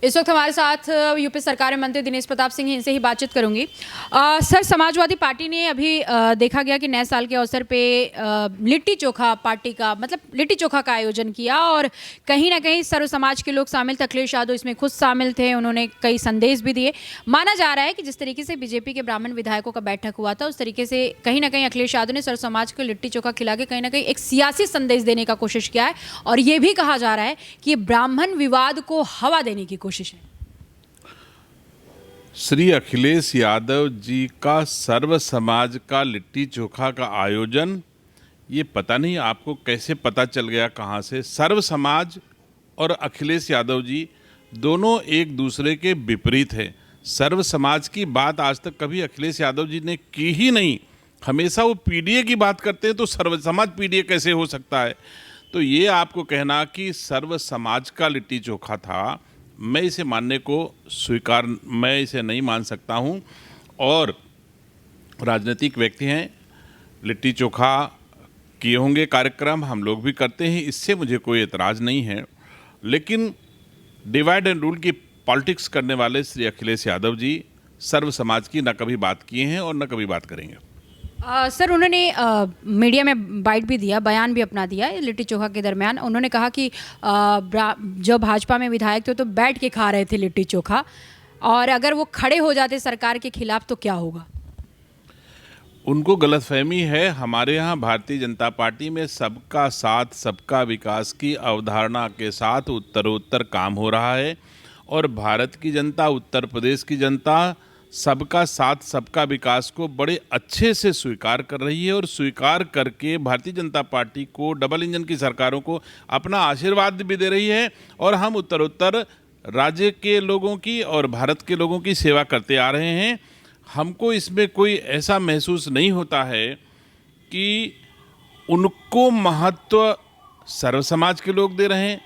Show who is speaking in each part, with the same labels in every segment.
Speaker 1: इस वक्त हमारे साथ यूपी सरकार में मंत्री दिनेश प्रताप सिंह, इनसे ही बातचीत करूंगी। सर, समाजवादी पार्टी ने अभी देखा गया कि नए साल के अवसर पे लिट्टी चोखा पार्टी का मतलब लिट्टी चोखा का आयोजन किया और कहीं ना कहीं सर्व समाज के लोग शामिल थे। अखिलेश यादव इसमें खुद शामिल थे, उन्होंने कई संदेश भी दिए। माना जा रहा है कि जिस तरीके से बीजेपी के ब्राह्मण विधायकों का बैठक हुआ था, उस तरीके से कहीं ना कहीं अखिलेश यादव ने सर्व समाज को लिट्टी चोखा खिला के कहीं ना कहीं एक सियासी संदेश देने का कोशिश किया है और ये भी कहा जा रहा है कि ब्राह्मण विवाद को हवा देने की कोशिश है।
Speaker 2: श्री अखिलेश यादव जी का सर्व समाज का लिट्टी चोखा का आयोजन, ये पता नहीं आपको कैसे पता चल गया, कहाँ से। सर्व समाज और अखिलेश यादव जी दोनों एक दूसरे के विपरीत हैं। सर्व समाज की बात आज तक कभी अखिलेश यादव जी ने की ही नहीं। हमेशा वो पीडीए की बात करते हैं, तो सर्व समाज पीडीए कैसे हो सकता है। तो ये आपको कहना कि सर्व समाज का लिट्टी चोखा था, मैं इसे मानने को मैं इसे नहीं मान सकता हूँ। और राजनीतिक व्यक्ति हैं, लिट्टी चोखा किए होंगे कार्यक्रम, हम लोग भी करते हैं, इससे मुझे कोई एतराज़ नहीं है। लेकिन डिवाइड एंड रूल की पॉलिटिक्स करने वाले श्री अखिलेश यादव जी सर्व समाज की न कभी बात किए हैं और न कभी बात करेंगे।
Speaker 1: सर, उन्होंने मीडिया में बाइट भी दिया, बयान भी अपना दिया लिट्टी चोखा के दरमियान। उन्होंने कहा कि जो भाजपा में विधायक थे तो बैठ के खा रहे थे लिट्टी चोखा, और अगर वो खड़े हो जाते सरकार के खिलाफ तो क्या होगा।
Speaker 2: उनको गलतफहमी है। हमारे यहाँ भारतीय जनता पार्टी में सबका साथ सबका विकास की अवधारणा के साथ उत्तरोत्तर काम हो रहा है और भारत की जनता, उत्तर प्रदेश की जनता सबका साथ सबका विकास को बड़े अच्छे से स्वीकार कर रही है और स्वीकार करके भारतीय जनता पार्टी को, डबल इंजन की सरकारों को अपना आशीर्वाद भी दे रही है। और हम उत्तरोत्तर राज्य के लोगों की और भारत के लोगों की सेवा करते आ रहे हैं। हमको इसमें कोई ऐसा महसूस नहीं होता है कि उनको महत्व सर्व समाज के लोग दे रहे हैं।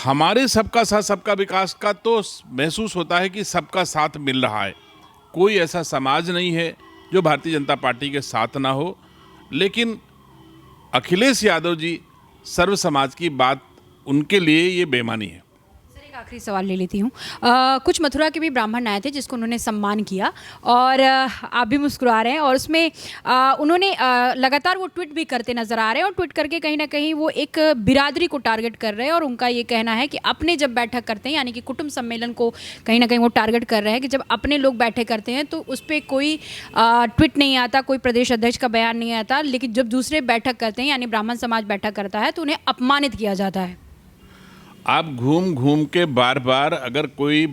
Speaker 2: हमारे सबका साथ सबका विकास का तो महसूस होता है कि सबका साथ मिल रहा है। कोई ऐसा समाज नहीं है जो भारतीय जनता पार्टी के साथ ना हो। लेकिन अखिलेश यादव जी सर्व समाज की बात, उनके लिए ये बेईमानी है।
Speaker 1: एक आखिरी सवाल ले लेती हूँ। कुछ मथुरा के भी ब्राह्मण आए थे जिसको उन्होंने सम्मान किया और आप भी मुस्कुरा रहे हैं, और उसमें उन्होंने लगातार वो ट्वीट भी करते नजर आ रहे हैं और ट्वीट करके कहीं ना कहीं वो एक बिरादरी को टारगेट कर रहे हैं। और उनका ये कहना है कि अपने जब बैठक करते हैं, यानी कि कुटुंब सम्मेलन को कहीं ना कहीं वो टारगेट कर रहे हैं कि जब अपने लोग बैठक करते हैं तो उस पर कोई ट्वीट नहीं आता, कोई प्रदेश अध्यक्ष का बयान नहीं आता, लेकिन जब दूसरे बैठक करते हैं यानी ब्राह्मण समाज बैठक करता है तो उन्हें अपमानित किया जाता है।
Speaker 2: आप घूम घूम के बार बार, अगर कोई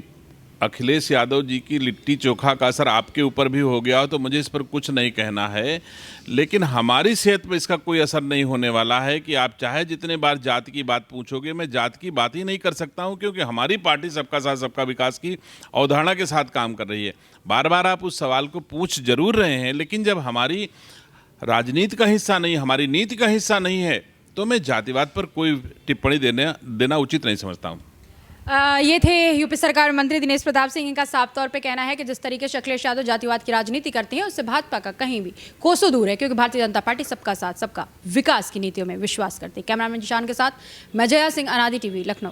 Speaker 2: अखिलेश यादव जी की लिट्टी चोखा का असर आपके ऊपर भी हो गया हो तो मुझे इस पर कुछ नहीं कहना है, लेकिन हमारी सेहत पर इसका कोई असर नहीं होने वाला है। कि आप चाहे जितने बार जात की बात पूछोगे, मैं जात की बात ही नहीं कर सकता हूं, क्योंकि हमारी पार्टी सबका साथ सबका विकास की अवधारणा के साथ काम कर रही है। बार बार आप उस सवाल को पूछ जरूर रहे हैं, लेकिन जब हमारी राजनीति का हिस्सा नहीं, हमारी नीति का हिस्सा नहीं है, तो मैं जातिवाद पर कोई टिप्पणी देना उचित नहीं समझता हूँ।
Speaker 1: ये थे यूपी सरकार मंत्री दिनेश प्रताप सिंह। इनका साफ तौर पे कहना है कि जिस तरीके से अखिलेश यादव जातिवाद की राजनीति करते हैं उससे भाजपा का कहीं भी कोसों दूर है, क्योंकि भारतीय जनता पार्टी सबका साथ सबका विकास की नीतियों में विश्वास करती है। कैमरामैन जिशान के साथ मैं जया सिंह, अनादि टीवी, लखनऊ।